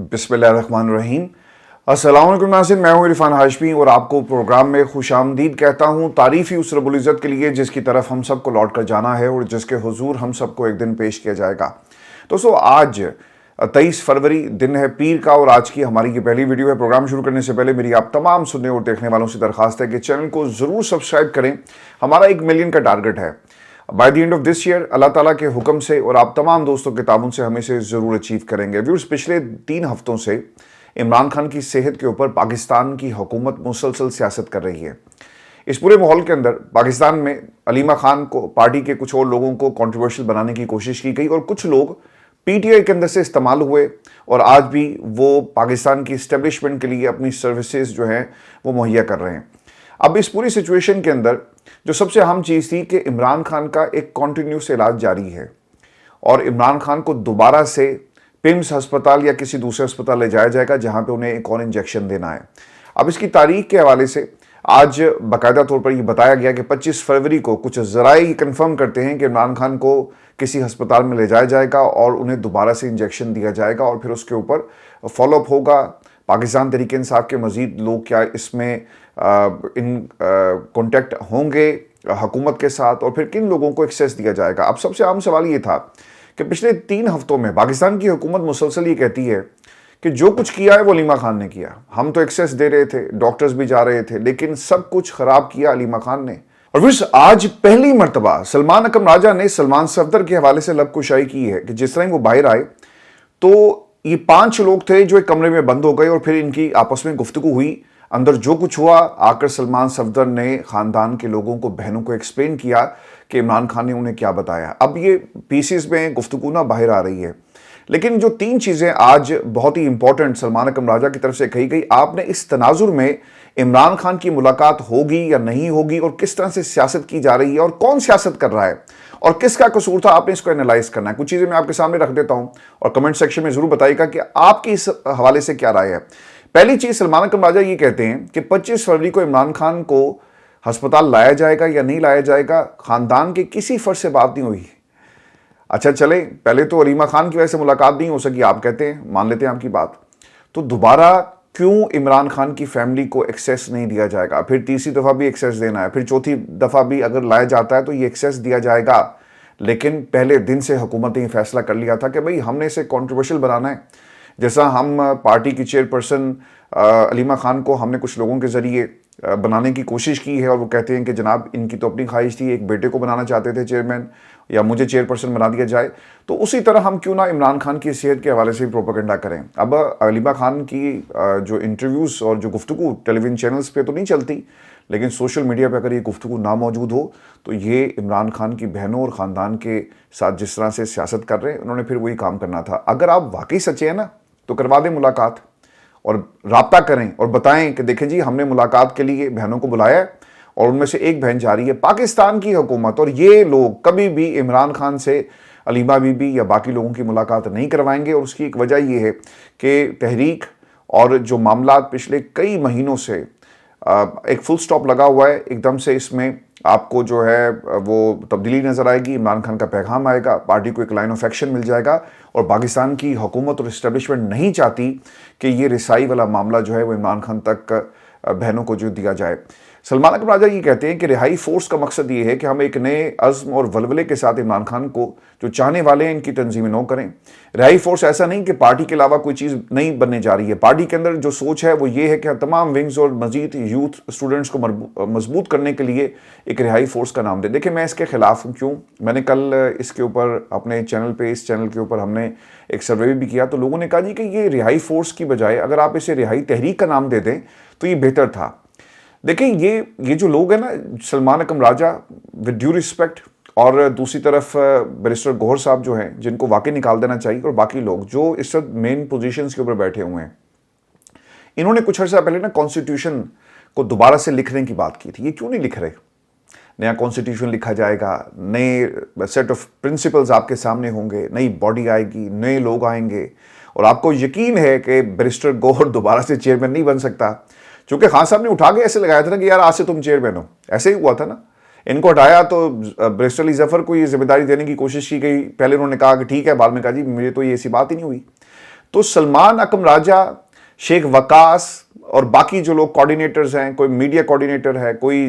बिस्मिल्लाहिर्रहमानिर्रहीम। अस्सलाम वालेकुम नाज़रीन, मैं हूँ इरफान हाशमी और आपको प्रोग्राम में खुशामदीद कहता हूँ। तारीफ़ ही उस रब्बुल इज़्ज़त के लिए जिसकी तरफ हम सबको लौट कर जाना है और जिसके हुजूर हम सबको एक दिन पेश किया जाएगा। दोस्तों, आज 23 फरवरी दिन है पीर का और आज की हमारी ये पहली वीडियो है। प्रोग्राम शुरू करने से पहले मेरी आप तमाम सुनने और देखने वालों से दरख्वास्त है कि चैनल को ज़रूर सब्सक्राइब करें। हमारा 1 मिलियन का टारगेट है by the end of this year, अल्लाह ताला के हुक्म से और आप तमाम दोस्तों के ताउन से हम इसे ज़रूर अचीव करेंगे। व्यूअर्स, पिछले 3 हफ्तों से इमरान खान की सेहत के ऊपर पाकिस्तान की हुकूमत मुसलसल सियासत कर रही है। इस पूरे माहौल के अंदर पाकिस्तान में अलीमा खान को, पार्टी के कुछ और लोगों को कंट्रोवर्शियल बनाने की कोशिश की गई और कुछ लोग पीटीआई के अंदर से इस्तेमाल हुए और आज भी वो पाकिस्तान की इस्टेब्लिशमेंट के लिए अपनी सर्विसेज जो हैं वो मुहैया कर रहे हैं। अब इस पूरी सिचुएशन के अंदर जो सबसे अहम चीज़ थी कि इमरान खान का एक कॉन्टिन्यूस इलाज जारी है और इमरान खान को दोबारा से पिम्स अस्पताल या किसी दूसरे अस्पताल ले जाया जाएगा जहां पे उन्हें एक और इंजेक्शन देना है। अब इसकी तारीख के हवाले से आज बाकायदा तौर पर यह बताया गया कि 25 फरवरी को कुछ ज़राए कंफर्म करते हैं कि इमरान खान को किसी अस्पताल में ले जाया जाएगा और उन्हें दोबारा से इंजेक्शन दिया जाएगा और फिर उसके ऊपर फॉलोअप होगा। पाकिस्तान तहरीक इंसाफ के मज़ीद लोग क्या इसमें इन कॉन्टेक्ट होंगे हुकूमत के साथ और फिर किन लोगों को एक्सेस दिया जाएगा। अब सबसे आम सवाल ये था कि पिछले 3 हफ्तों में पाकिस्तान की हुकूमत मुसलसल ये कहती है कि जो कुछ किया है वो अलीमा खान ने किया। हम तो एक्सेस दे रहे थे, डॉक्टर्स भी जा रहे थे, लेकिन सब कुछ खराब किया अलीमा खान ने। और फिर आज पहली मरतबा सलमान अकरम राजा ने सलमान सफदर के हवाले से लबकुशाई की है कि जिस तरह वो बाहर आए तो ये 5 लोग थे जो एक कमरे में बंद हो गए और फिर इनकी आपस में गुफ्तगू हुई। अंदर जो कुछ हुआ आकर सलमान सफदर ने खानदान के लोगों को, बहनों को एक्सप्लेन किया कि इमरान खान ने उन्हें क्या बताया। अब ये पीसीस में गुफ्तगू ना बाहर आ रही है, लेकिन जो 3 चीज़ें आज बहुत ही इंपॉर्टेंट सलमान अकरम राजा की तरफ से कही गई, आपने इस तनाजुर में इमरान खान की मुलाकात होगी या नहीं होगी और किस तरह से सियासत की जा रही है और कौन सियासत कर रहा है और किसका कसूर था, आपने इसको एनालाइज करना है। कुछ चीज़ें मैं आपके सामने रख देता हूं और कमेंट सेक्शन में जरूर बताइएगा कि आपकी इस हवाले से क्या राय है। पहली चीज़, सलमान अकरम राजा ये कहते हैं कि 25 फरवरी को इमरान खान को अस्पताल लाया जाएगा या नहीं लाया जाएगा, खानदान के किसी फर्द से बात नहीं हुई। अच्छा चले, पहले तो अलीमा खान की वजह से मुलाकात नहीं हो सकी, आप कहते हैं, मान लेते हैं आपकी बात, तो दोबारा क्यों इमरान खान की फैमिली को एक्सेस नहीं दिया जाएगा? फिर तीसरी दफ़ा भी एक्सेस देना है, फिर चौथी दफ़ा भी अगर लाया जाता है तो ये एक्सेस दिया जाएगा। लेकिन पहले दिन से हुकूमत ने फैसला कर लिया था कि भाई हमने इसे कॉन्ट्रोवर्शियल बनाना है। जैसा हम पार्टी की चेयरपर्सन अलीमा खान को हमने कुछ लोगों के ज़रिए बनाने की कोशिश की है और वो कहते हैं कि जनाब इनकी तो अपनी ख्वाहिश थी, एक बेटे को बनाना चाहते थे चेयरमैन या मुझे चेयरपर्सन बना दिया जाए, तो उसी तरह हम क्यों ना इमरान खान की सेहत के हवाले से भी प्रोपेगेंडा करें। अब अलीमा खान की जो इंटरव्यूज़ और जो गुफ्तगू टेलीविजन चैनल्स पे तो नहीं चलती, लेकिन सोशल मीडिया पे अगर ये गुफ्तगू ना मौजूद हो तो ये इमरान खान की बहनों और ख़ानदान के साथ जिस तरह से सियासत कर रहे हैं, उन्होंने फिर वही काम करना था। अगर आप वाकई सच्चे हैं ना तो करवा दें मुलाकात और राब्ता करें और बताएं कि देखें जी हमने मुलाकात के लिए बहनों को बुलाया है और उनमें से एक बहन जा रही है। पाकिस्तान की हुकूमत और ये लोग कभी भी इमरान खान से अलीमा बीबी या बाकी लोगों की मुलाकात नहीं करवाएंगे और उसकी एक वजह यह है कि तहरीक और जो मामला पिछले कई महीनों से एक फुल स्टॉप लगा हुआ है, एकदम से इसमें आपको जो है वो तब्दीली नज़र आएगी, इमरान खान का पैगाम आएगा, पार्टी को एक लाइन ऑफ एक्शन मिल जाएगा और पाकिस्तान की हुकूमत और इस्टेब्लिशमेंट नहीं चाहती कि ये रिसाई वाला मामला जो है वो इमरान खान तक बहनों को जो दिया जाए। सलमान अकरम राजा ये कहते हैं कि रिहाई फोर्स का मकसद ये है कि हम एक नए अज़्म और वलवले के साथ इमरान खान को जो चाहने वाले हैं इनकी तंजीमें नो करें। रिहाई फोर्स ऐसा नहीं कि पार्टी के अलावा कोई चीज़ नहीं बनने जा रही है। पार्टी के अंदर जो सोच है वो ये है कि तमाम विंग्स और मजीद यूथ स्टूडेंट्स को मजबूत करने के लिए एक रिहाई फोर्स का नाम दे। देखिए, मैं इसके खिलाफ हूँ। क्यों? मैंने कल इसके ऊपर अपने चैनल पे, इस चैनल के ऊपर हमने एक सर्वे भी किया तो लोगों ने कहा जी कि ये रिहाई फोर्स की बजाय अगर आप इसे रिहाई तहरीक का नाम दे दें तो ये बेहतर था। देखिए, ये जो लोग हैं ना, सलमान अकरम राजा विद ड्यू रिस्पेक्ट और दूसरी तरफ बैरिस्टर गौहर साहब जो हैं जिनको वाकई निकाल देना चाहिए और बाकी लोग जो इस वक्त मेन पोजीशंस के ऊपर बैठे हुए हैं, इन्होंने कुछ अर्सा पहले ना कॉन्स्टिट्यूशन को दोबारा से लिखने की बात की थी। ये क्यों नहीं लिख रहे? नया कॉन्स्टिट्यूशन लिखा जाएगा, नए सेट ऑफ प्रिंसिपल्स आपके सामने होंगे, नई बॉडी आएगी, नए लोग आएंगे और आपको यकीन है कि बैरिस्टर गौहर दोबारा से चेयरमैन नहीं बन सकता। क्योंकि खान साहब ने उठा के ऐसे लगाया था ना कि यार आज से तुम चेयरमैन हो, ऐसे ही हुआ था ना। इनको हटाया तो बैरिस्टर अली जफर को ये जिम्मेदारी देने की कोशिश की गई। पहले उन्होंने कहा कि ठीक है, बाद में कहा जी मुझे तो ये ऐसी बात ही नहीं हुई। तो सलमान अकम राजा, शेख वकास और बाकी जो लोग कोऑर्डिनेटर्स हैं, कोई मीडिया कोऑर्डिनेटर है, कोई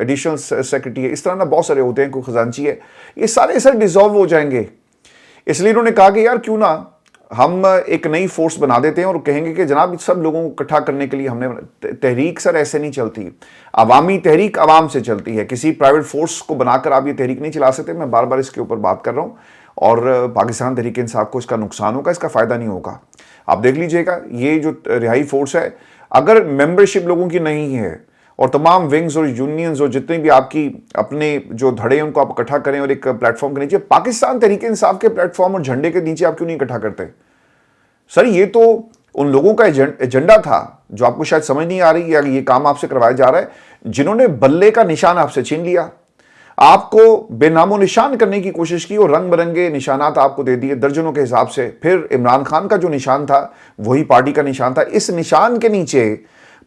एडिशनल सेक्रेटरी है, इस तरह ना बहुत सारे होते हैं, कोई खजांची है, ये सारे सर डिसॉल्व हो जाएंगे। इसलिए इन्होंने कहा कि यार क्यों ना हम एक नई फोर्स बना देते हैं और कहेंगे कि जनाब सब लोगों को इकट्ठा करने के लिए हमने तहरीक सर ऐसे नहीं चलती, अवामी तहरीक अवाम से चलती है, किसी प्राइवेट फोर्स को बनाकर आप ये तहरीक नहीं चला सकते। मैं बार बार इसके ऊपर बात कर रहा हूँ और पाकिस्तान तहरीक इंसाफ को इसका नुकसान होगा, इसका फायदा नहीं होगा। आप देख लीजिएगा ये जो रिहाई फोर्स है, अगर मेंबरशिप लोगों की नहीं है और तमाम विंग्स और यूनियंस और जितने भी आपकी अपने जो धड़े हैं उनको आप इकट्ठा करें और एक प्लेटफॉर्म के नीचे, पाकिस्तान तहरीक इंसाफ के प्लेटफॉर्म और झंडे के नीचे आप क्यों नहीं इकट्ठा करते? सर ये तो उन लोगों का एजेंडा था जो आपको शायद समझ नहीं आ रही, या ये काम आपसे करवाया जा रहा है, जिन्होंने बल्ले का निशान आपसे छीन लिया, आपको बेनामो निशान करने की कोशिश की और रंग बिरंगे निशानात आपको दे दिए दर्जनों के हिसाब से। फिर इमरान खान का जो निशान था वही पार्टी का निशान था। इस निशान के नीचे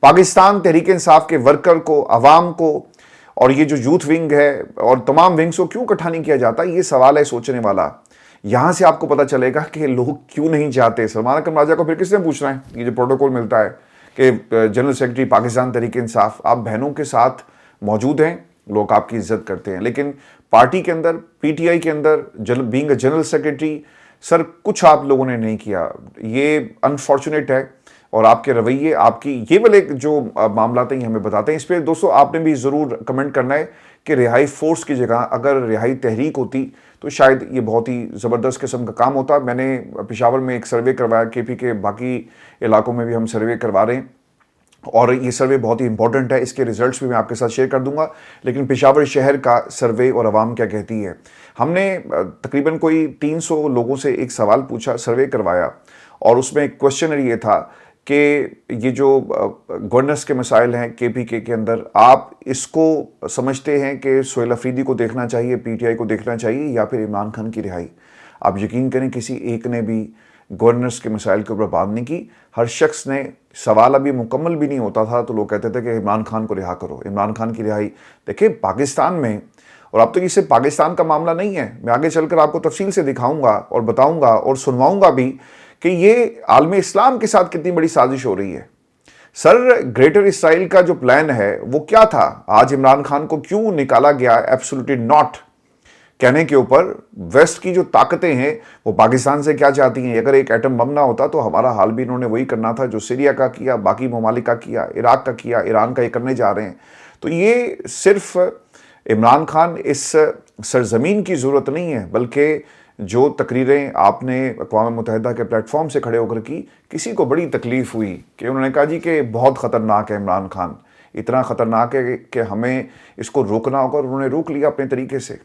पाकिस्तान तहरीक इंसाफ के वर्कर को, अवाम को और ये जो यूथ विंग है और तमाम विंग्स को क्यों इकट्ठा नहीं किया जाता? ये सवाल है सोचने वाला। यहां से आपको पता चलेगा कि लोग क्यों नहीं चाहते। सलमान अकम राजा को फिर किसने पूछना है? ये जो प्रोटोकॉल मिलता है कि जनरल सेक्रेटरी पाकिस्तान तहरीक इंसाफ, आप बहनों के साथ मौजूद हैं, लोग आपकी इज्जत करते हैं, लेकिन पार्टी के अंदर, पीटीआई के अंदर being a general secretary sir कुछ आप लोगों ने नहीं किया। ये अनफॉर्चुनेट है और आपके रवैये, आपकी ये वाले जो मामला हैं हमें बताते हैं। इस पर दोस्तों आपने भी ज़रूर कमेंट करना है कि रिहाई फोर्स की जगह अगर रिहाई तहरीक होती तो शायद ये बहुत ही ज़बरदस्त किस्म का काम होता। मैंने पेशावर में एक सर्वे करवाया, केपी के बाकी इलाकों में भी हम सर्वे करवा रहे हैं और ये सर्वे बहुत ही इंपॉर्टेंट है, इसके रिजल्ट्स भी मैं आपके साथ शेयर कर दूंगा। लेकिन पेशावर शहर का सर्वे और आवाम क्या कहती है, हमने तकरीबन कोई 300 लोगों से एक सवाल पूछा, सर्वे करवाया और उसमें एक क्वेश्चनर ये था कि ये जो गवर्नेंस के मसाइल हैं केपी के अंदर, आप इसको समझते हैं कि सोहेल अफरीदी को देखना चाहिए, पीटीआई को देखना चाहिए या फिर इमरान खान की रिहाई? आप यकीन करें किसी एक ने भी गवर्नेंस के मसाइल के ऊपर बात नहीं की। हर शख्स ने, सवाल अभी मुकम्मल भी नहीं होता था तो लोग कहते थे कि इमरान खान को रिहा करो, इमरान खान की रिहाई। देखिए पाकिस्तान में, और अब तो ये सिर्फ पाकिस्तान का मामला नहीं है, मैं आगे चलकर आपको तफसील से दिखाऊंगा और बताऊंगा और सुनवाऊंगा भी कि ये आलम इस्लाम के साथ कितनी बड़ी साजिश हो रही है। सर ग्रेटर इसराइल का जो प्लान है वो क्या था? आज इमरान खान को क्यों निकाला गया? एब्सोल्युटली नॉट कहने के ऊपर वेस्ट की जो ताकतें हैं वो पाकिस्तान से क्या चाहती हैं? अगर एक एटम बम ना होता तो हमारा हाल भी इन्होंने वही करना था जो सीरिया का किया, बाकी ममालिक का किया, इराक का किया, ईरान का ये करने जा रहे हैं। तो ये सिर्फ इमरान खान इस सरजमीन की ज़रूरत नहीं है, बल्कि जो तकरीरें आपने अक़वाम मुत्तहिदा के प्लेटफॉर्म से खड़े होकर की, किसी को बड़ी तकलीफ़ हुई कि उन्होंने कहा जी कि बहुत ख़तरनाक है इमरान खान, इतना ख़तरनाक है कि हमें इसको रोकना होगा, और उन्होंने रोक लिया अपने तरीके से।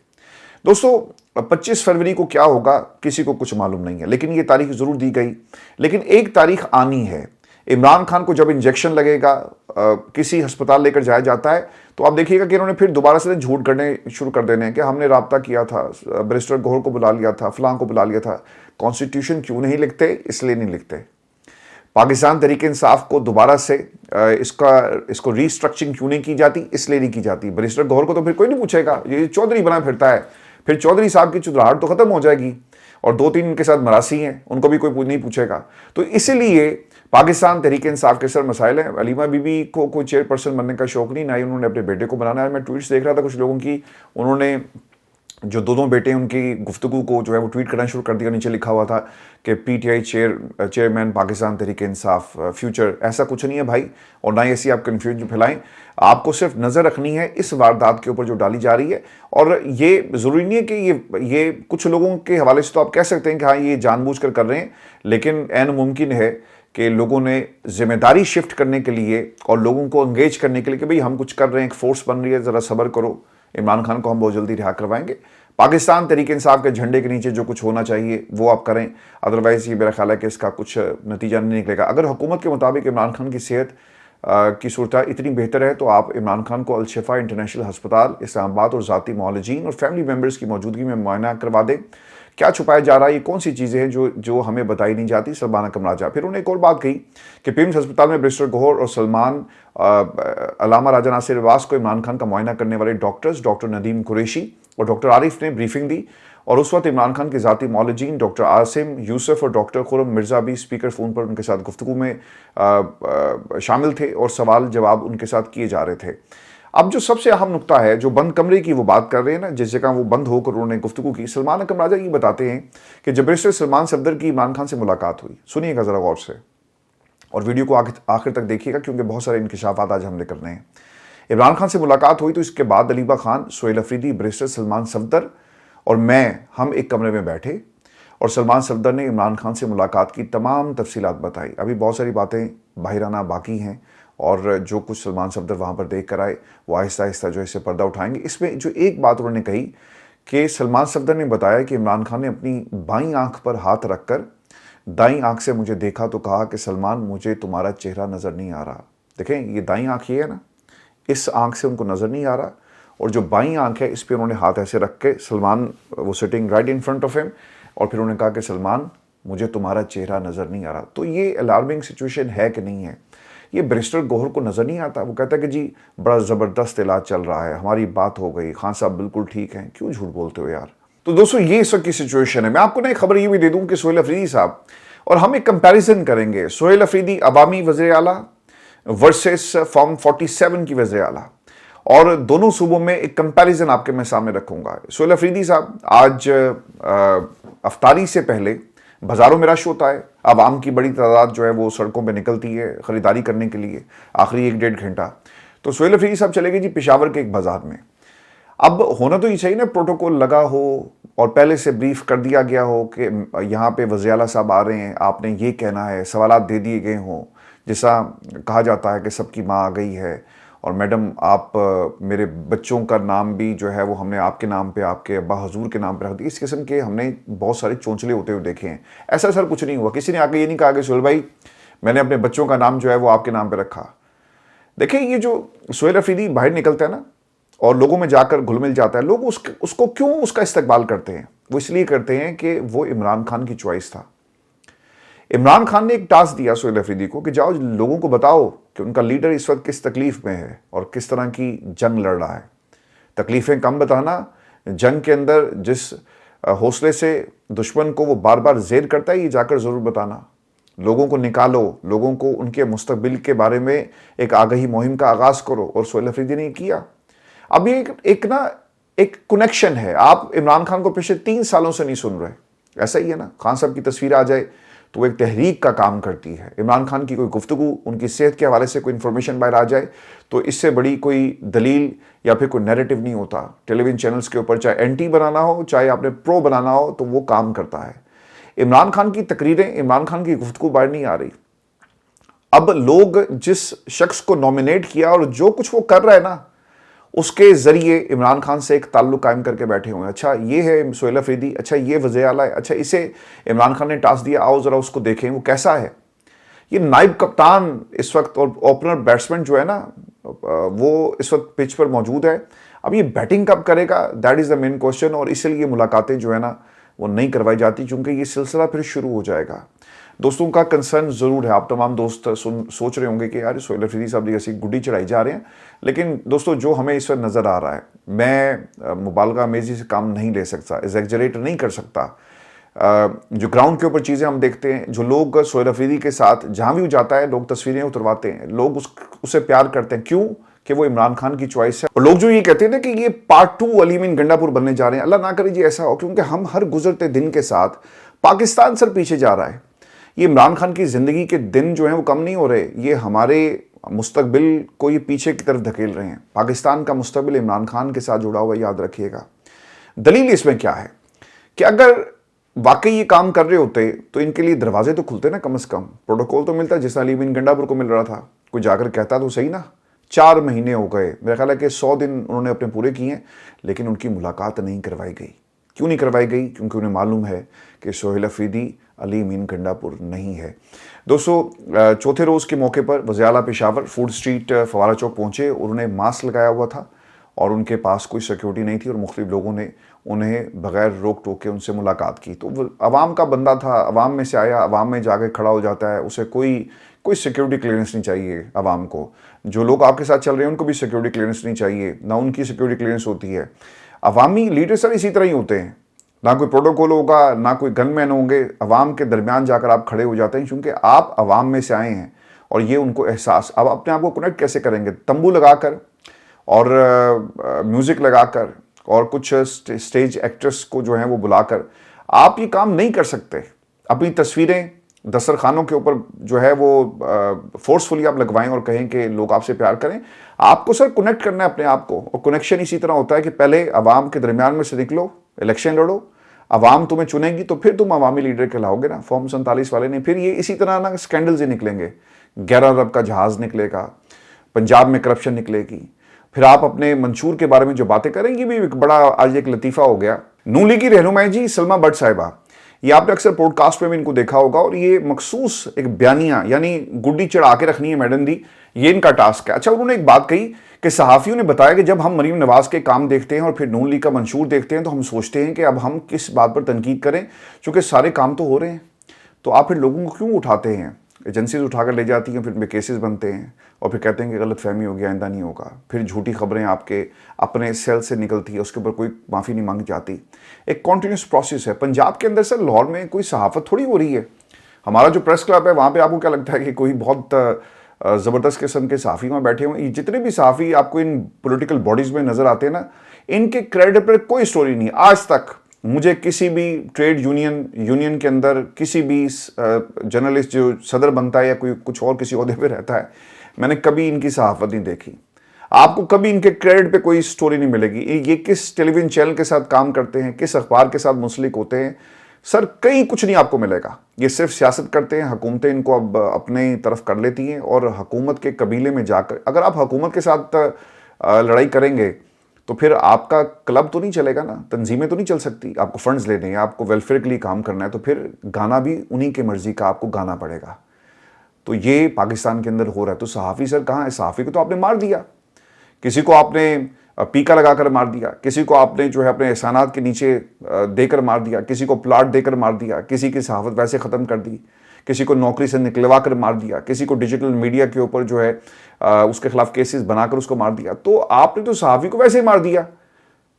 दोस्तों 25 फरवरी को क्या होगा किसी को कुछ मालूम नहीं है, लेकिन ये तारीख ज़रूर दी गई। लेकिन एक तारीख आनी है, इमरान खान को जब इंजेक्शन लगेगा, किसी अस्पताल लेकर जाया जाता है तो आप देखिएगा कि इन्होंने फिर दोबारा से झूठ करने शुरू कर देने हैं कि हमने राब्ता किया था, बैरिस्टर गौहर को बुला लिया था, फलां को बुला लिया था। कॉन्स्टिट्यूशन क्यों नहीं लिखते? इसलिए नहीं लिखते। पाकिस्तान तहरीक इंसाफ को दोबारा से इसको रीस्ट्रक्चरिंग क्यों नहीं की जाती? इसलिए नहीं की जाती। बैरिस्टर गौहर को तो फिर कोई नहीं पूछेगा, ये चौधरी बना फिरता है, फिर चौधरी साहब की चुदराहट तो ख़त्म हो जाएगी, और 2-3 उनके साथ मरासी हैं, उनको भी कोई नहीं पूछेगा। तो इसीलिए पाकिस्तान तहरीक इंसाफ के सर मसाइल हैं। अलीमा बीबी को कोई चेयरपर्सन बनने का शौक नहीं, ना ही उन्होंने अपने बेटे को बनाना है। मैं ट्वीट्स देख रहा था कुछ लोगों की, उन्होंने जो दो बेटे हैं उनकी गुफ्तगू को जो है वो ट्वीट करना शुरू कर दिया। नीचे लिखा हुआ था कि PTI chairman Pakistan Tehreek Insaf future. ऐसा कुछ नहीं है भाई, और ना ही ऐसी आप कन्फ्यूजन फैलाएं। आपको सिर्फ नज़र रखनी है इस वारदात के ऊपर जो डाली जा रही है, और ये ज़रूरी नहीं है कि ये कुछ लोगों के हवाले से तो आप कह सकते हैं कि हाँ ये जानबूझकर कर रहे हैं, लेकिन ऐन मुमकिन है कि लोगों ने जिम्मेदारी शिफ्ट करने के लिए और लोगों को एंगेज करने के लिए कि भाई हम कुछ कर रहे हैं, एक फोर्स बन रही है, ज़रा सब्र करो, इमरान खान को हम बहुत जल्दी रिहा करवाएंगे। पाकिस्तान तहरीक इंसाफ के झंडे के नीचे जो कुछ होना चाहिए वो आप करें, अदरवाइज़ ये मेरा ख्याल है कि इसका कुछ नतीजा नहीं निकलेगा। अगर हुकूमत के मुताबिक इमरान खान की सेहत की सूरत इतनी बेहतर है तो आप इमरान खान को अल-शिफा इंटरनेशनल हस्पताल इस्लामाबाद और ज़ाती मुआलजीन और फैमिली मेम्बर्स की मौजूदगी में मुआयना करवा दें। क्या छुपाया जा रहा है? ये कौन सी चीज़ें हैं जो हमें बताई नहीं जाती? सलमान अकम राजा। फिर उन्होंने एक और बात कही कि पिम्स अस्पताल में बैरिस्टर गौहर और सलमान अलामा राजा नासिर रिवास को इमरान खान का मुआयना करने वाले डॉक्टर नदीम कुरैशी और डॉक्टर आरिफ ने ब्रीफिंग दी, اور اس وقت عمران خان کے ذاتی معالجین ڈاکٹر عاصم یوسف اور ڈاکٹر خرم مرزا بھی اسپیکر فون پر ان کے ساتھ گفتگو میں شامل تھے اور سوال جواب ان کے ساتھ کیے جا رہے تھے۔ اب جو سب سے اہم نقطہ ہے، جو بند کمرے کی وہ بات کر رہے ہیں نا، جس جگہ وہ بند ہو کر انہوں نے گفتگو کی، سلمان اکرم راجہ یہ بتاتے ہیں کہ جب بیرسٹر سلمان صفدر کی عمران خان سے ملاقات ہوئی، سنیے گا ذرا غور سے اور ویڈیو کو آخر تک دیکھیے گا کیونکہ بہت سارے انکشافات آج ہم نے کرنے ہیں۔ عمران خان سے ملاقات ہوئی تو اس کے بعد علیبا خان، سہیل افریدی، بیرسٹر سلمان صفدر اور میں ہم ایک کمرے میں بیٹھے اور سلمان صفدر نے عمران خان سے ملاقات کی تمام تفصیلات بتائی۔ ابھی بہت ساری باتیں باہرانہ باقی ہیں اور جو کچھ سلمان صفدر وہاں پر دیکھ کر آئے وہ آہستہ آہستہ جو اسے پردہ اٹھائیں گے۔ اس میں جو ایک بات انہوں نے کہی کہ سلمان صفدر نے بتایا کہ عمران خان نے اپنی بائیں آنکھ پر ہاتھ رکھ کر دائیں آنکھ سے مجھے دیکھا تو کہا کہ سلمان مجھے تمہارا چہرہ نظر نہیں آ رہا۔ دیکھیں یہ دائیں آنکھ یہ ہے نا، اس آنکھ سے ان کو نظر نہیں آ رہا، اور جو بائیں آنکھ ہے اس پہ انہوں نے ہاتھ ایسے رکھ کے، سلمان وہ sitting right in front of ہم، اور پھر انہوں نے کہا کہ سلمان مجھے تمہارا چہرہ نظر نہیں آ رہا۔ تو یہ الارمنگ سچویشن ہے کہ نہیں ہے؟ یہ بیرسٹر گوہر کو نظر نہیں آتا؟ وہ کہتا ہے کہ جی بڑا زبردست علاج چل رہا ہے، ہماری بات ہو گئی، خان صاحب بالکل ٹھیک ہیں، کیوں جھوٹ بولتے ہو یار؟ تو دوستو یہ اس وقت کی سچویشن ہے۔ میں آپ کو ایک خبر یہ بھی دے دوں کہ سہیل افریدی صاحب، اور ہم ایک کمپیریزن کریں گے سہیل افریدی عوامی وزیر اعلیٰ ورسز فارم 47 کی وزیر اعلیٰ، اور دونوں صوبوں میں ایک کمپیریزن آپ کے میں سامنے رکھوں گا۔ سہیل افریدی صاحب آج افطاری سے پہلے بازاروں میں رش ہوتا ہے، عوام کی بڑی تعداد جو ہے وہ سڑکوں پہ نکلتی ہے خریداری کرنے کے لیے آخری 1-1.5 گھنٹہ، تو سہیل افریدی صاحب چلے گئے جی پشاور کے ایک بازار میں۔ اب ہونا تو یہ چاہیے نا، پروٹوکول لگا ہو اور پہلے سے بریف کر دیا گیا ہو کہ یہاں پہ وزیر اعلیٰ صاحب آ رہے ہیں، آپ نے یہ کہنا ہے، سوالات دے دیے گئے ہوں، جیسا کہا جاتا ہے کہ سب کی ماں آ گئی ہے اور میڈم آپ میرے بچوں کا نام بھی جو ہے وہ ہم نے آپ کے نام پہ، آپ کے ابا حضور کے نام پہ رکھ دی۔ اس قسم کے ہم نے بہت سارے چونچلے ہوتے ہوئے دیکھے ہیں۔ ایسا سر کچھ نہیں ہوا، کسی نے آ کے یہ نہیں کہا کہ سہیل بھائی میں نے اپنے بچوں کا نام جو ہے وہ آپ کے نام پہ رکھا۔ دیکھیں یہ جو سہیل افریدی باہر نکلتا ہے نا اور لوگوں میں جا کر گھل مل جاتا ہے، لوگ اس کو کیوں اس کا استقبال کرتے ہیں؟ وہ اس لیے کرتے ہیں کہ وہ عمران خان کی چوائس تھا۔ عمران خان نے ایک ٹاسک دیا سہیل افریدی کو کہ جاؤ لوگوں کو بتاؤ کہ ان کا لیڈر اس وقت کس تکلیف میں ہے اور کس طرح کی جنگ لڑ رہا ہے۔ تکلیفیں کم بتانا، جنگ کے اندر جس حوصلے سے دشمن کو وہ بار بار زیر کرتا ہے یہ جا کر ضرور بتانا۔ لوگوں کو نکالو، لوگوں کو ان کے مستقبل کے بارے میں ایک آگہی مہم کا آغاز کرو، اور سہیل افریدی نے یہ کیا۔ اب یہ ایک کنیکشن ہے، آپ عمران خان کو پچھلے 3 سالوں سے نہیں سن رہے، ایسا ہی ہے نا، خان صاحب کی تصویر آ جائے تو وہ ایک تحریک کا کام کرتی ہے۔ عمران خان کی کوئی گفتگو، ان کی صحت کے حوالے سے کوئی انفارمیشن باہر آ جائے تو اس سے بڑی کوئی دلیل یا پھر کوئی نیریٹو نہیں ہوتا۔ ٹیلی ویژن چینلز کے اوپر چاہے اینٹی بنانا ہو چاہے آپ نے پرو بنانا ہو تو وہ کام کرتا ہے۔ عمران خان کی تقریریں، عمران خان کی گفتگو باہر نہیں آ رہی۔ اب لوگ جس شخص کو نومینیٹ کیا اور جو کچھ وہ کر رہا ہے نا اس کے ذریعے عمران خان سے ایک تعلق قائم کر کے بیٹھے ہوئے ہیں۔ اچھا یہ ہے سہیل افریدی، اچھا یہ وزیر اعلیٰ ہے، اچھا اسے عمران خان نے ٹاسک دیا، آؤ ذرا اس کو دیکھیں وہ کیسا ہے۔ یہ نائب کپتان اس وقت اور اوپنر بیٹسمین جو ہے نا وہ اس وقت پچ پر موجود ہے۔ اب یہ بیٹنگ کب کرے گا، that is the main question, اور اس لیے ملاقاتیں جو ہے نا وہ نہیں کروائی جاتی چونکہ یہ سلسلہ پھر شروع ہو جائے گا۔ دوستوں کا کنسرن ضرور ہے، آپ تمام دوست سوچ رہے ہوں گے کہ یار سہیل افریدی صاحب جیسی گڈی چڑھائی جا رہے ہیں، لیکن دوستو جو ہمیں اس وقت نظر آ رہا ہے، میں مبالغہ آمیزی سے کام نہیں لے سکتا، ایگزیجریٹ نہیں کر سکتا۔ جو گراؤنڈ کے اوپر چیزیں ہم دیکھتے ہیں، جو لوگ سہیل افریدی کے ساتھ جہاں بھی جاتا ہے لوگ تصویریں اترواتے ہیں، لوگ اسے پیار کرتے ہیں، کیوں کہ وہ عمران خان کی چوائس ہے۔ اور لوگ جو یہ کہتے ہیں نا کہ یہ پارٹ 2 علیم گنڈا پور بننے جا رہے ہیں، اللہ نہ کرے جی ایسا ہو، کیونکہ ہم ہر گزرتے دن کے ساتھ پاکستان سر پیچھے جا رہا ہے۔ یہ عمران خان کی زندگی کے دن جو ہیں وہ کم نہیں ہو رہے، یہ ہمارے مستقبل کو یہ پیچھے کی طرف دھکیل رہے ہیں۔ پاکستان کا مستقبل عمران خان کے ساتھ جڑا ہوا، یاد رکھیے گا۔ دلیل اس میں کیا ہے کہ اگر واقعی یہ کام کر رہے ہوتے تو ان کے لیے دروازے تو کھلتے نا، کم از کم پروٹوکول تو ملتا جس علیم گنڈا پور کو مل رہا تھا، کوئی جا کر کہتا تو صحیح نا۔ 4 مہینے ہو گئے، میرا خیال ہے کہ 100 دن انہوں نے اپنے پورے کیے ہیں، لیکن ان کی ملاقات نہیں کروائی گئی۔ کیوں نہیں کروائی گئی؟ کیونکہ انہیں معلوم ہے کہ سہیل افریدی علی امین گنڈا پور نہیں ہے۔ دوستو چوتھے روز کے موقع پر وزیر اعلیٰ پشاور فوڈ اسٹریٹ فوارہ چوک پہنچے اور انہیں ماسک لگایا ہوا تھا اور ان کے پاس کوئی سیکیورٹی نہیں تھی اور مختلف لوگوں نے انہیں بغیر روک ٹوک کے ان سے ملاقات کی۔ تو وہ عوام کا بندہ تھا، عوام میں سے آیا، عوام میں جا کے کھڑا ہو جاتا ہے، اسے کوئی سیکیورٹی کلیئرنس نہیں چاہیے عوام کو۔ جو لوگ آپ کے ساتھ چل رہے ہیں ان کو بھی سیکیورٹی کلیئرنس نہیں چاہیے، نہ ان کی سیکیورٹی کلیئرنس ہوتی ہے۔ عوامی لیڈر سر اسی طرح ہی ہوتے ہیں، ना कोई प्रोटोकॉल होगा, ना कोई गनमैन होंगे, अवाम के दरमियान जाकर आप खड़े हो जाते हैं क्योंकि आप अवाम में से आए हैं और ये उनको एहसास। अब अपने आप को कनेक्ट कैसे करेंगे? तंबू लगाकर और म्यूज़िक लगाकर और कुछ स्टेज एक्टर्स को जो है वो बुलाकर आप ये काम नहीं कर सकते। अपनी तस्वीरें दस्तरखानों के ऊपर जो है वो फोर्सफुली आप लगवाएं और कहें कि लोग आपसे प्यार करें। आपको सर कनेक्ट करना है अपने आप को, और कनेक्शन इसी तरह होता है कि पहले अवाम के दरमियान में से निकलो, इलेक्शन लड़ो, अवाम तुम्हें चुनेगी तो फिर तुम अवामी लीडर कहलाओगे ना। फॉर्म 47 वाले ने फिर ये इसी तरह ना स्कैंडल्स ही निकलेंगे। 11 अरब का जहाज निकलेगा, पंजाब में करप्शन निकलेगी, फिर आप अपने मंशूर के बारे में जो बातें करेंगी भी एक बड़ा आज एक लतीफ़ा हो गया। नून लीग की रहनुमाई जी सलमा भट्ट साहिबा, ये आपने अक्सर पॉडकास्ट में भी इनको देखा होगा, और ये मखसूस एक बयानिया यानी गुड्डी चढ़ा के रखनी है मैडम दी, ये इनका टास्क है। अच्छा, उन्होंने एक बात कही कि सहाफ़ियों ने बताया कि जब हम मरीम नवाज के काम देखते हैं और फिर नून लीग का मंशूर देखते हैं तो हम सोचते हैं कि अब हम किस बात पर तनकीद करें, क्योंकि सारे काम तो हो रहे हैं। तो आप फिर लोगों को क्यों उठाते हैं? एजेंसीज उठाकर ले जाती हैं, फिर केसेस बनते हैं और फिर कहते हैं कि गलत फहमी हो गया, आइंदा नहीं होगा। फिर झूठी खबरें आपके अपने सेल से निकलती है, उसके ऊपर कोई माफ़ी नहीं मांगी जाती। एक कॉन्टीन्यूस प्रोसेस है। पंजाब के अंदर सर लाहौर में कोई सहाफ़त थोड़ी हो रही है। हमारा जो प्रेस क्लब है वहाँ पे आपको क्या लगता है कि कोई बहुत ज़बरदस्त किस्म के सहाफ़ी वहाँ बैठे हुए हैं? जितने भी सहाफ़ी आपको इन पॉलिटिकल बॉडीज़ में नज़र आते हैं ना, इनके क्रेडिट पर कोई स्टोरी नहीं। आज तक मुझे किसी भी ट्रेड यूनियन के अंदर किसी भी जर्नलिस्ट जो सदर बनता है या कोई कुछ और किसी ओहदे पे रहता है, मैंने कभी इनकी सहाफ़त नहीं देखी। आपको कभी इनके क्रेडिट पे कोई स्टोरी नहीं मिलेगी। ये किस टेलीविज़न चैनल के साथ काम करते हैं, किस अखबार के साथ मुंसलिक होते हैं, सर कहीं कुछ नहीं आपको मिलेगा। ये सिर्फ सियासत करते हैं। हुकूमतें इनको अब अपने तरफ कर लेती हैं और हुकूमत के कबीले में जाकर अगर आप हुकूमत के साथ लड़ाई करेंगे तो फिर आपका क्लब तो नहीं चलेगा ना, तंजीमें तो नहीं चल सकती। आपको फंड्स लेने हैं, आपको वेलफेयर के लिए काम करना है, तो फिर गाना भी उन्हीं के मर्जी का आपको गाना पड़ेगा। तो ये पाकिस्तान के अंदर हो रहा है। तो सहाफ़ी सर कहाँ है? सहाफ़ी को तो आपने मार दिया, किसी को आपने पीका लगाकर मार दिया, किसी को आपने जो है अपने एहसानात के नीचे देकर मार दिया, किसी को प्लाट देकर मार दिया, किसी की सहाफ़त वैसे ख़त्म कर दी, किसी को नौकरी से निकलवा कर मार दिया, किसी को डिजिटल मीडिया के ऊपर जो है उसके खिलाफ केसेस बनाकर उसको मार दिया। तो आपने तो सहाफ़ी को वैसे ही मार दिया।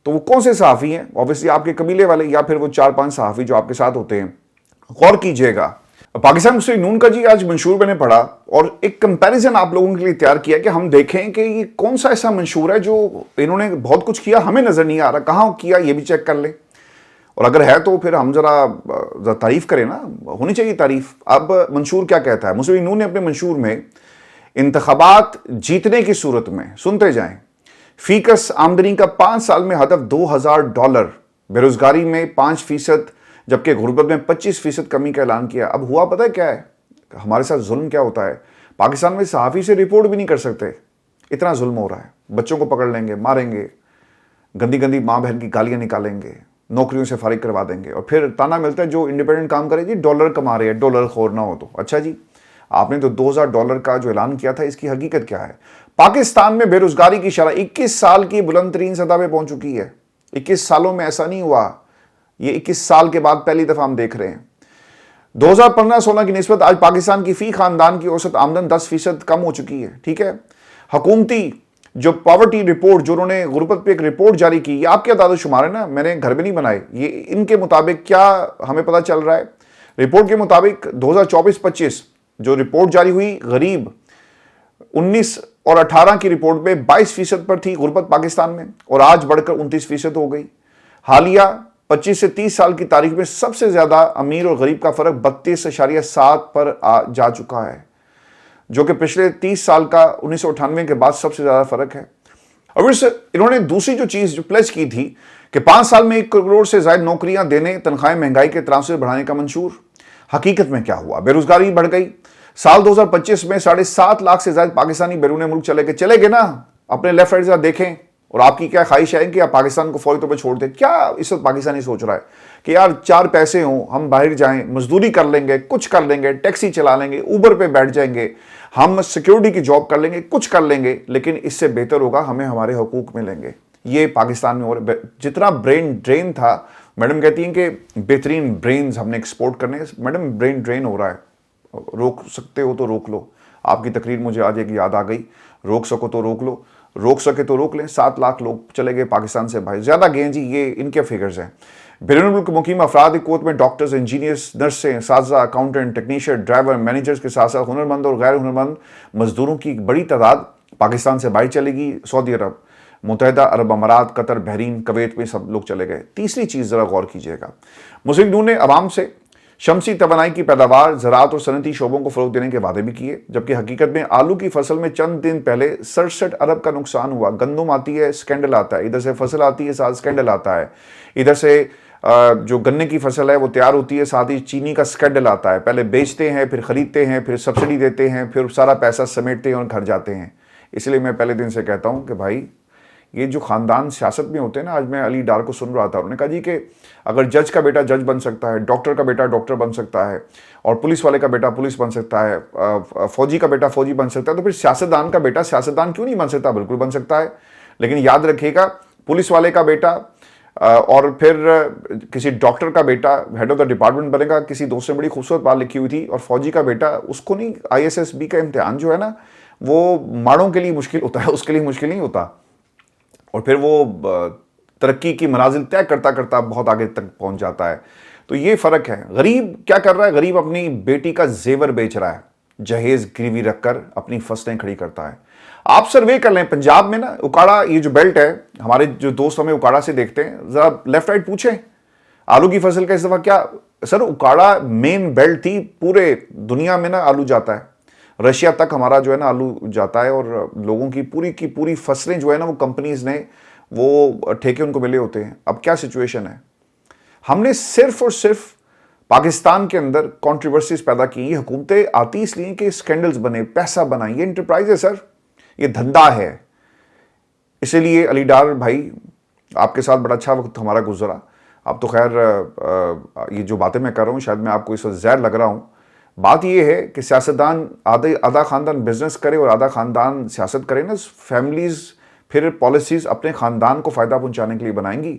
तो वो कौन से सहाफ़ी हैं? ऑब्वियसली आपके कबीले वाले या फिर वो 4-5 सहाफ़ी जो आपके साथ होते हैं। गौर कीजिएगा, पाकिस्तान मुस्लिम नून का जी आज मंशूर मैंने पढ़ा और एक कंपैरिजन आप लोगों के लिए तैयार किया कि हम देखें कि ये कौन सा ऐसा मंशूर है जो इन्होंने बहुत कुछ किया, हमें नज़र नहीं आ रहा, कहाँ किया ये भी चेक कर लें। और अगर है तो फिर हम ज़रा तारीफ़ करें ना, होनी चाहिए तारीफ़। अब मंशूर क्या कहता है? मुस्लिम नून ने अपने मंशूर में इंतखाबात जीतने की सूरत में, सुनते जाएं, फीकस आमदनी का 5 साल में हदफ $2000, बेरोजगारी में 5%, जबकि गुर्बत में 25% कमी का ऐलान किया। अब हुआ पता है क्या है? हमारे साथ जुल्म क्या होता है? पाकिस्तान में सहाफ़ी से रिपोर्ट भी नहीं कर सकते, इतना जुल्म हो रहा है। बच्चों को पकड़ लेंगे, मारेंगे, गंदी गंदी माँ बहन की गालियाँ निकालेंगे, नौकरियों से फारिग करवा देंगे, और फिर ताना मिलता है जो इंडिपेंडेंट काम करे जी डॉलर कमा रहे हैं, डॉलर खोर ना हो तो। अच्छा जी, आपने तो $2000 का जो ऐलान किया था, इसकी हकीकत क्या है? पाकिस्तान में बेरोजगारी की शरह 21 साल की बुलंद तरीन सतह पे पहुंच चुकी है। 21 सालों में ऐसा नहीं हुआ, ये 21 साल के बाद पहली दफा हम देख रहे हैं। 2015-16 की निस्बत आज पाकिस्तान की फी खानदान की औसत आमदन 10% कम हो चुकी है। ठीक है, हुकूमती जो पॉवर्टी रिपोर्ट जो उन्होंने गुर्बत पे एक रिपोर्ट जारी की, ये आपके अदाद शुमार है ना, मैंने घर में नहीं बनाए, ये इनके मुताबिक क्या हमें पता चल रहा है? रिपोर्ट के मुताबिक 2024-25 जो रिपोर्ट जारी हुई, गरीब 19 और 18 की रिपोर्ट में 22% पर थी गुर्बत पाकिस्तान में, और आज बढ़कर 29% हो गई। हालिया 25 से 30 साल की तारीख में सबसे ज्यादा अमीर और गरीब का फर्क 32.7 पर जा चुका है, जो कि पिछले 30 साल का 1998 के बाद सबसे ज्यादा फर्क है। और फिर इन्होंने दूसरी जो चीज जो प्लेज की थी कि 5 साल में 1 करोड़ से ज्यादा नौकरियां देने, तनख्वाहें महंगाई के तनासुर बढ़ाने का मंशूर। हकीकत में क्या हुआ? बेरोजगारी बढ़ गई। साल 2025 में 7.5 लाख से ज्यादा पाकिस्तानी बैरून मुल्क चले गए ना। अपने लेफ्ट राइट जरा देखें, और आपकी क्या ख्वाहिश है कि आप पाकिस्तान को फौरी तौर पर छोड़ दें? क्या इस वक्त पाकिस्तानी सोच रहा है कि यार 4 पैसे हों, हम बाहर जाएं, मजदूरी कर लेंगे, कुछ कर लेंगे, टैक्सी चला लेंगे, ऊबर पे बैठ जाएंगे, हम सिक्योरिटी की जॉब कर लेंगे, कुछ कर लेंगे, लेकिन इससे बेहतर होगा हमें हमारे हकूक मिलेंगे। ये पाकिस्तान में और जितना ब्रेन ड्रेन था, मैडम कहती हैं कि बेहतरीन ब्रेन्स हमने एक्सपोर्ट करने। मैडम ब्रेन ड्रेन हो रहा है, रोक सकते हो तो रोक लो। आपकी तकरीर मुझे आज एक याद आ गई, रोक सको तो रोक लो। روک سکے تو روک لیں. 7 لاکھ لوگ چلے گئے پاکستان سے باہر, زیادہ گئے جی, یہ ان کے فگرز ہیں. بیرون ملک مقیم افراد کی قوت میں ڈاکٹرز, انجینئرز, نرسیں, اساتذہ, اکاؤنٹنٹ, ٹیکنیشین, ڈرائیور, مینیجرز کے ساتھ ساتھ ہنرمند اور غیر ہنرمند مزدوروں کی بڑی تعداد پاکستان سے باہر چلے گی. سعودی عرب, متحدہ عرب امارات, قطر, بحرین, کویت میں سب لوگ چلے گئے. تیسری چیز ذرا غور کیجئے گا, مسلم لیگ نے عوام سے شمسی توانائی کی پیداوار, زراعت اور صنعتی شعبوں کو فروغ دینے کے وعدے بھی کیے, جبکہ حقیقت میں آلو کی فصل میں چند دن پہلے 67 ارب کا نقصان ہوا. گندم آتی ہے, سکینڈل آتا ہے, ادھر سے فصل آتی ہے, ساتھ سکینڈل آتا ہے, ادھر سے جو گنے کی فصل ہے وہ تیار ہوتی ہے, ساتھ ہی چینی کا سکینڈل آتا ہے. پہلے بیچتے ہیں, پھر خریدتے ہیں, پھر سبسڈی دیتے ہیں, پھر سارا پیسہ سمیٹتے ہیں اور گھر جاتے ہیں. اس لیے میں پہلے دن سے کہتا ہوں کہ بھائی یہ جو خاندان سیاست میں ہوتے ہیں نا, آج میں علی ڈار کو سن رہا تھا, انہوں نے کہا جی کہ اگر جج کا بیٹا جج بن سکتا ہے, ڈاکٹر کا بیٹا ڈاکٹر بن سکتا ہے, اور پولیس والے کا بیٹا پولیس بن سکتا ہے, فوجی کا بیٹا فوجی بن سکتا ہے, تو پھر سیاستدان کا بیٹا سیاستدان کیوں نہیں بن سکتا؟ بالکل بن سکتا ہے. لیکن یاد رکھیے گا, پولیس والے کا بیٹا اور پھر کسی ڈاکٹر کا بیٹا ہیڈ آف دا ڈپارٹمنٹ بنے گا. کسی دوست نے بڑی خوبصورت بات لکھی ہوئی تھی, اور فوجی کا بیٹا, اس کو نہیں, ISSB کا امتحان جو ہے نا وہ ماڑوں کے لیے مشکل ہوتا ہے, اس کے لیے مشکل نہیں ہوتا, اور پھر وہ ترقی کی منازل طے کرتا کرتا بہت آگے تک پہنچ جاتا ہے. تو یہ فرق ہے. غریب کیا کر رہا ہے؟ غریب اپنی بیٹی کا زیور بیچ رہا ہے, جہیز گروی رکھ کر اپنی فصلیں کھڑی کرتا ہے. آپ سروے کر لیں, پنجاب میں نا اکاڑا, یہ جو بیلٹ ہے, ہمارے جو دوست ہمیں اکاڑا سے دیکھتے ہیں, ذرا لیفٹ رائٹ پوچھیں آلو کی فصل کا اس دفعہ کیا سر. اکاڑا مین بیلٹ تھی, پورے دنیا میں نا آلو جاتا ہے, رشیا تک ہمارا جو ہے نا آلو جاتا ہے, اور لوگوں کی پوری فصلیں جو ہے نا وہ کمپنیز نے وہ ٹھیکے ان کو ملے ہوتے ہیں. اب کیا سچویشن ہے؟ ہم نے صرف اور صرف پاکستان کے اندر کنٹروورسیز پیدا کی. یہ حکومتیں آتی اس لیے کہ سکینڈلز بنے, پیسہ بنائیں. یہ انٹرپرائز ہے سر, یہ دھندا ہے. اسی لیے علی ڈار بھائی, آپ کے ساتھ بڑا اچھا وقت ہمارا گزرا. اب تو خیر یہ جو باتیں میں کر رہا ہوں شاید میں آپ کو اس وقت زہر لگ رہا ہوں. بات یہ ہے کہ سیاستدان آدھا خاندان بزنس کرے اور آدھا خاندان سیاست کرے نا, فیملیز پھر پالیسیز اپنے خاندان کو فائدہ پہنچانے کے لیے بنائیں گی.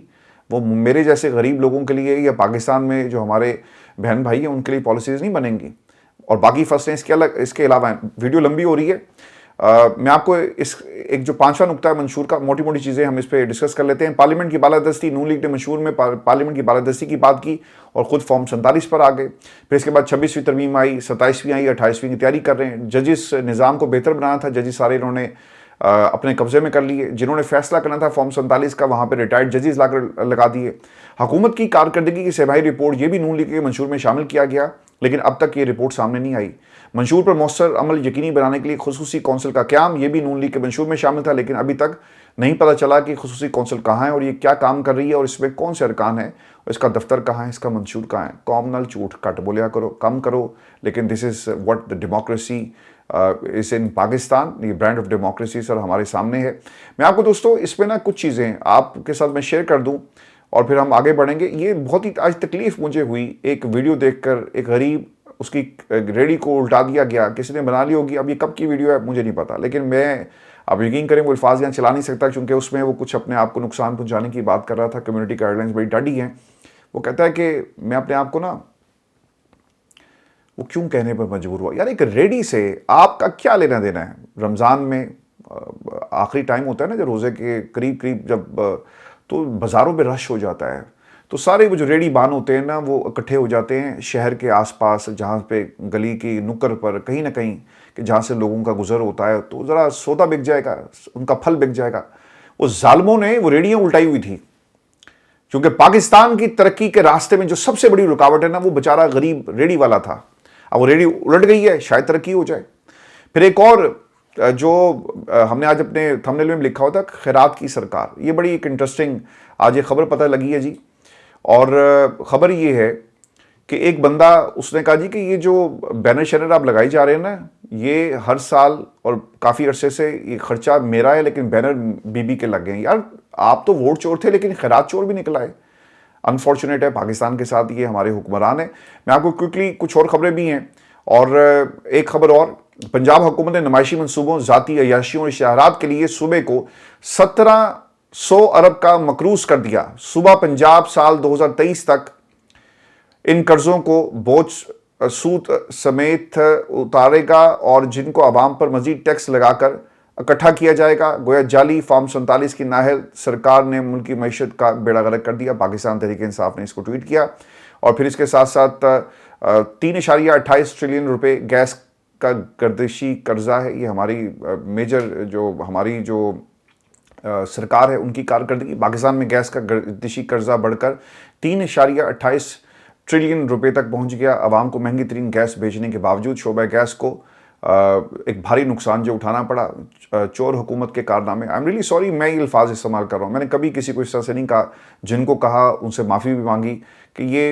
وہ میرے جیسے غریب لوگوں کے لیے یا پاکستان میں جو ہمارے بہن بھائی ہیں ان کے لیے پالیسیز نہیں بنیں گی. اور باقی فصلیں اس کے علاوہ ہیں. ویڈیو لمبی ہو رہی ہے, میں آپ کو ایک جو 5واں نقطہ ہے منشور کا, موٹی موٹی چیزیں ہم اس پہ ڈسکس کر لیتے ہیں. پارلیمنٹ کی بالادستی, نون لیگ نے منشور میں پارلیمنٹ کی بالادستی کی بات کی اور خود فارم 47 پر آ گئے. پھر اس کے بعد 26ویں ترمیم آئی, 27ویں آئی, 28ویں کی تیاری کر رہے ہیں. ججز نظام کو بہتر بنانا تھا, ججز سارے انہوں نے اپنے قبضے میں کر لیے. جنہوں نے فیصلہ کرنا تھا فارم 47 کا, وہاں پہ ریٹائرڈ ججز لا کر لگا دیے. حکومت کی کارکردگی کی سہ ماہی رپورٹ, یہ بھی نون لیگ کے منشور میں شامل کیا گیا, لیکن اب تک یہ رپورٹ سامنے نہیں آئی. منشور پر مؤثر عمل یقینی بنانے کے لیے خصوصی کونسل کا قیام, یہ بھی نون لیگ کے منشور میں شامل تھا, لیکن ابھی تک نہیں پتہ چلا کہ خصوصی کونسل کہاں ہے اور یہ کیا کام کر رہی ہے اور اس میں کون سے ارکان ہیں, اور اس کا دفتر کہاں ہے, اس کا منشور کہاں ہے. کامنل جھوٹ کٹ بولیا کرو, کم کرو, لیکن this is what the democracy is in Pakistan. یہ برانڈ آف ڈیموکریسی سر ہمارے سامنے ہے. میں آپ کو دوستوں اس پہ نا کچھ چیزیں آپ کے ساتھ میں شیئر کر دوں اور پھر ہم آگے بڑھیں گے. یہ بہت ہی آج تکلیف مجھے ہوئی ایک ویڈیو دیکھ کر. ایک غریب, اس کی ریڑھی کو الٹا دیا گیا, کسی نے بنا لی ہوگی. اب یہ کب کی ویڈیو ہے مجھے نہیں پتا, لیکن میں آپ یقین کریں وہ الفاظ یہاں چلا نہیں سکتا کیونکہ اس میں وہ کچھ اپنے آپ کو نقصان پہنچانے کی بات کر رہا تھا. کمیونٹی گائیڈ لائنز بڑی ڈاڈی ہیں. وہ کہتا ہے کہ میں اپنے آپ کو نا وہ کیوں کہنے پر مجبور ہوا. یار ایک ریڈی سے آپ کا کیا لینا دینا ہے؟ رمضان میں آخری ٹائم ہوتا ہے نا جب روزے کے قریب جب تو بازاروں پہ رش ہو جاتا ہے, تو سارے وہ جو ریڈی بان ہوتے ہیں نا وہ اکٹھے ہو جاتے ہیں شہر کے آس پاس, جہاں پہ گلی کی نکر پر کہیں نہ کہیں کہ جہاں سے لوگوں کا گزر ہوتا ہے, تو ذرا سودا بک جائے گا, ان کا پھل بک جائے گا. وہ ظالموں نے وہ ریڈیاں الٹائی ہوئی تھی کیونکہ پاکستان کی ترقی کے راستے میں جو سب سے بڑی رکاوٹ ہے نا وہ بیچارہ غریب ریڈی والا تھا. اب وہ ریڈی الٹ گئی ہے, شاید ترقی ہو جائے. پھر ایک اور جو ہم نے آج اپنے تھمبنیل میں لکھا ہوتا ہے, خیرات کی سرکار. یہ بڑی ایک انٹرسٹنگ آج یہ خبر پتہ لگی ہے جی. اور خبر یہ ہے کہ ایک بندہ اس نے کہا جی کہ یہ جو بینر شینر آپ لگائی جا رہے ہیں نا, یہ ہر سال اور کافی عرصے سے یہ خرچہ میرا ہے, لیکن بینر بی کے لگ گئے ہیں. یار آپ تو ووٹ چور تھے لیکن خیرات چور بھی نکل آئے. انفارچونیٹ ہے پاکستان کے ساتھ یہ ہمارے حکمران ہیں. میں آپ کو کوئکلی کچھ اور خبریں بھی ہیں. اور ایک خبر اور, پنجاب حکومت نے نمائشی منصوبوں, ذاتی عیاشیوں اور اشتہارات کے لیے صوبے کو 1700 ارب کا مقروض کر دیا. صوبہ پنجاب سال 2023 تک ان قرضوں کو بوجھ سود سمیت اتارے گا, اور جن کو عوام پر مزید ٹیکس لگا کر इकट्ठा किया जाएगा। गोया जाली फॉर्म 47 की नाहल सरकार ने मुल्क की मईशत का बेड़ा गर्क कर दिया। पाकिस्तान तहरीक इंसाफ ने इसको ट्वीट किया। और फिर इसके साथ साथ 3.28 ट्रिलियन रुपए गैस का गर्दिशी कर्जा है। ये हमारी मेजर जो हमारी जो सरकार है उनकी कारकर्दगी। पाकिस्तान में गैस का गर्दिशी कर्जा बढ़कर 3.28 ट्रिलियन रुपए तक पहुंच गया। आवाम को महंगी तरीन गैस बेचने के बावजूद शोबा गैस को एक भारी नुकसान जो उठाना पड़ा। चोर हुकूमत के कारनामे। आई एम रियली सॉरी, मैं ये अल्फाज इस्तेमाल कर रहा हूँ। मैंने कभी किसी को इस तरह से नहीं कहा। जिनको कहा उनसे माफ़ी भी मांगी कि ये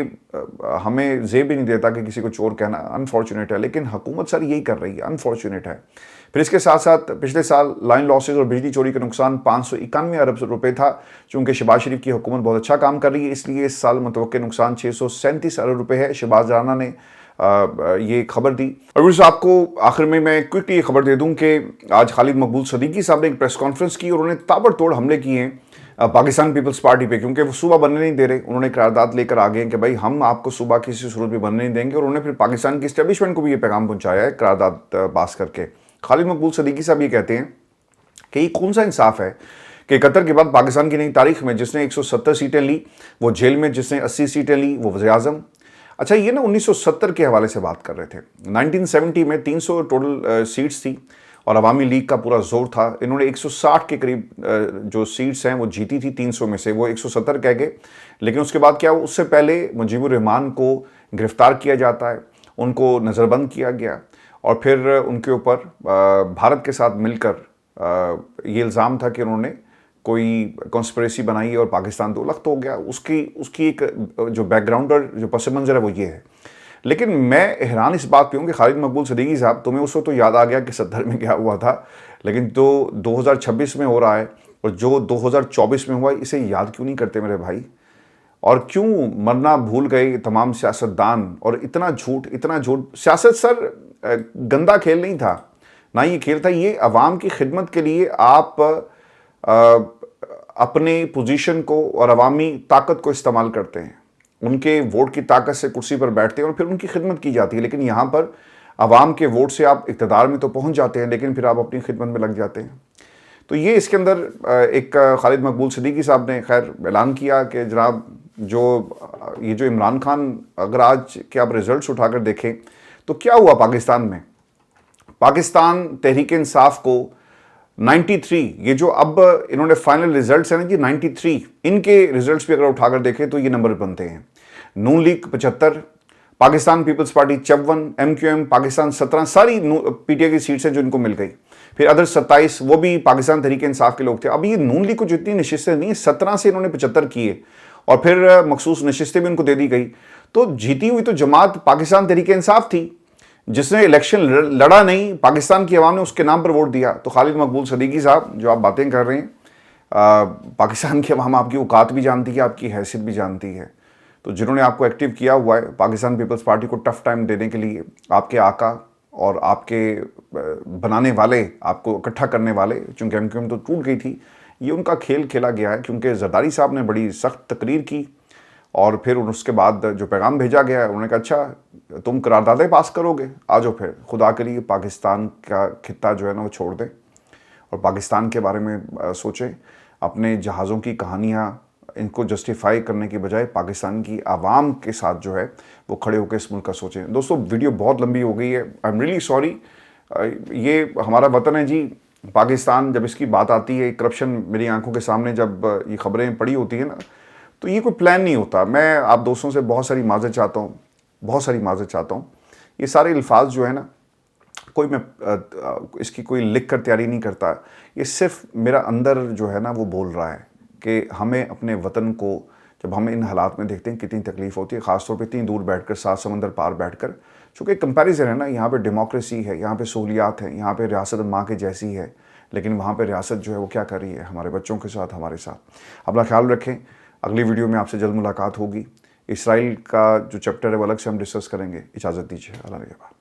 हमें ज़ेब भी नहीं देता कि किसी को चोर कहना। अनफॉर्चुनेट है, लेकिन हुकूमत सर यही कर रही है, अनफॉर्चुनेट है। फिर इसके साथ साथ पिछले साल लाइन लॉसेज और बिजली चोरी का नुकसान 591 अरब रुपए था। चूँकि शहबाज शरीफ की हुकूमत बहुत अच्छा काम कर रही है, इसलिए इस साल मुतवक्किल नुकसान 637 अरब रुपए है। शहबाज राना ने ये खबर दी। और आपको आखिर में मैं क्विकली ये खबर दे दूं कि आज खालिद मकबूल सदीकी साहब ने एक प्रेस कॉन्फ्रेंस की और उन्होंने ताबड़तोड़ हमले किए हैं पाकिस्तान पीपल्स पार्टी पे, क्योंकि वो सूबा बनने नहीं दे रहे। उन्होंने करारदाद लेकर आ गए कि भाई हम आपको सूबा किसी सूरत भी बनने नहीं देंगे। और उन्होंने फिर पाकिस्तान की इस्टेब्लिशमेंट को भी ये पैगाम पहुंचाया है करारदाद पास करके। खालिद मकबूल सदीकी साहब ये कहते हैं कि ये कौन सा इंसाफ है कि कतर के बाद पाकिस्तान की नई तारीख में जिसने 170 सीटें ली वो जेल में, जिसने 80 सीटें ली वो वज़ीर आज़म। अच्छा, ये ना 1970 के हवाले से बात कर रहे थे। 1970 में 300 टोटल सीट्स थी और अवामी लीग का पूरा जोर था। इन्होंने 160 के करीब जो सीट्स हैं वो जीती थी 300 में से, वो 170 कह गए। लेकिन उसके बाद क्या, उससे पहले मुजीबुर रहमान को गिरफ्तार किया जाता है, उनको नज़रबंद किया गया और फिर उनके ऊपर भारत के साथ मिलकर ये इल्ज़ाम था कि उन्होंने कोई कॉन्स्पिरेसी बनाई और पाकिस्तान तो लख्त हो गया। उसकी एक जो बैकग्राउंड और जो पस मंज़र है वो ये है। लेकिन मैं हैरान इस बात पे हूँ कि खालिद मकबूल सदीकी साहब, तुम्हें उस वक्त तो याद आ गया कि 70 में क्या हुआ था, लेकिन तो 2026 में हो रहा है और जो 2024 में हुआ इसे याद क्यों नहीं करते मेरे भाई? और क्यों मरना भूल गए तमाम सियासतदान? और इतना झूठ। सियासत सर गंदा खेल नहीं था, ना ये खेल था। ये अवाम की खिदमत के लिए आप अपने पोजीशन को और अवामी ताकत को इस्तेमाल करते हैं। उनके वोट की ताकत से कुर्सी पर बैठते हैं और फिर उनकी खिदमत की जाती है। लेकिन यहाँ पर अवाम के वोट से आप इक़्तिदार में तो पहुँच जाते हैं, लेकिन फिर आप अपनी खिदमत में लग जाते हैं। तो ये इसके अंदर एक खालिद मकबूल सदीकी साहब ने खैर ऐलान किया कि जनाब जो इमरान खान, अगर आज के आप रिजल्ट्स उठाकर देखें तो क्या हुआ पाकिस्तान में। पाकिस्तान तहरीक इंसाफ को 93, ये जो अब इन्होंने फाइनल रिजल्ट्स हैं ना जी 93, इनके रिजल्ट्स भी अगर उठाकर देखें तो ये नंबर बनते हैं। नून लीग 75, पाकिस्तान पीपल्स पार्टी 54, MQM पाकिस्तान 17, सारी PTI की सीट्स हैं जो इनको मिल गई। फिर अदर 27 वो भी पाकिस्तान तहरीक इंसाफ के लोग थे। अब ये नून लीग को जितनी नशिस्तें नहीं, 17 से इन्होंने 75 किए और फिर मखसूस नशिस्तें भी उनको दे दी गई। तो जीती हुई तो जमात पाकिस्तान तहरीक इंसाफ थी, जिसने इलेक्शन लड़ा नहीं, पाकिस्तान की आवाम ने उसके नाम पर वोट दिया। तो खालिद मकबूल सदीकी साहब जो आप बातें कर रहे हैं, पाकिस्तान की आवाम आपकी औकात भी जानती है, आपकी हैसियत भी जानती है। तो जिन्होंने आपको एक्टिव किया हुआ है पाकिस्तान पीपल्स पार्टी को टफ टाइम देने के लिए, आपके आका और आपके बनाने वाले, आपको इकट्ठा करने वाले, चूँकि MQM तो टूट गई थी, ये उनका खेल खेला गया है। क्योंकि जरदारी साहब ने बड़ी सख्त तकरीर की और फिर उसके बाद जो पैगाम भेजा गया है, उन्होंने कहा अच्छा तुम करारदादें पास करोगे, आ जाओ फिर खुदा के लिए पाकिस्तान का खित्ता जो है ना वो छोड़ दें और पाकिस्तान के बारे में सोचें। अपने जहाज़ों की कहानियाँ इनको जस्टिफाई करने की बजाय पाकिस्तान की आवाम के साथ जो है वो खड़े होकर इस मुल्क का सोचें। दोस्तों वीडियो बहुत लंबी हो गई है, आई एम रियली सॉरी। ये हमारा वतन है जी पाकिस्तान। जब इसकी बात आती है, करप्शन मेरी आंखों के सामने जब ये खबरें पड़ी होती है ना, तो ये कोई प्लान नहीं होता। मैं आप दोस्तों से बहुत सारी माज़रत चाहता हूँ। ये सारे अल्फाज जो है ना, कोई मैं इसकी कोई लिख कर तैयारी नहीं करता। ये सिर्फ मेरा अंदर जो है ना वो बोल रहा है कि हमें अपने वतन को, जब हम इन हालात में देखते हैं कितनी तकलीफ़ होती है, ख़ासतौर पे इतनी दूर बैठकर, 7 समंदर पार बैठकर। चूँकि कंपैरिजन है ना, यहाँ पे डेमोक्रेसी है, यहाँ पे सहूलियात हैं, यहाँ पे रियासत माँ के जैसी है, लेकिन वहाँ पे रियासत जो है वो क्या कर रही है हमारे बच्चों के साथ, हमारे साथ। अपना ख्याल रखें। अगली वीडियो में आपसे जल्द मुलाकात होगी। इसराइल का जो चैप्टर है वो अलग से हम डिस्कस करेंगे। इजाज़त दीजिए। अल्लाह के बाद।